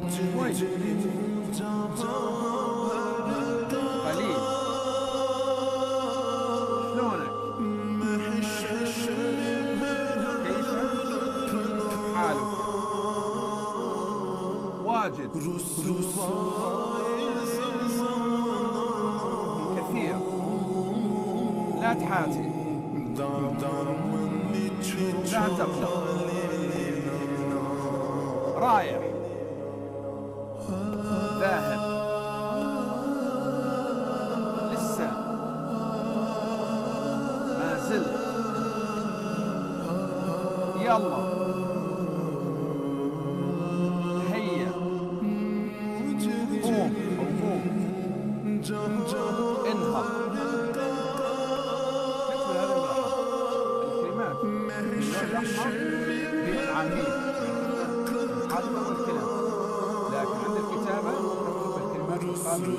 شوي قليل. شلونك؟ كيف حالك؟ واجد كثير. لا تحاتي، لا تقلق. رايح، ذاهب، لسه ما زلت. يلا هيا قوم أو قوم، انهض. مثل هذه الكلمات اللون الأحمر هي العميل، هذا هو الكلام. لكن عند الكتابة تكتب الكلمات مقابل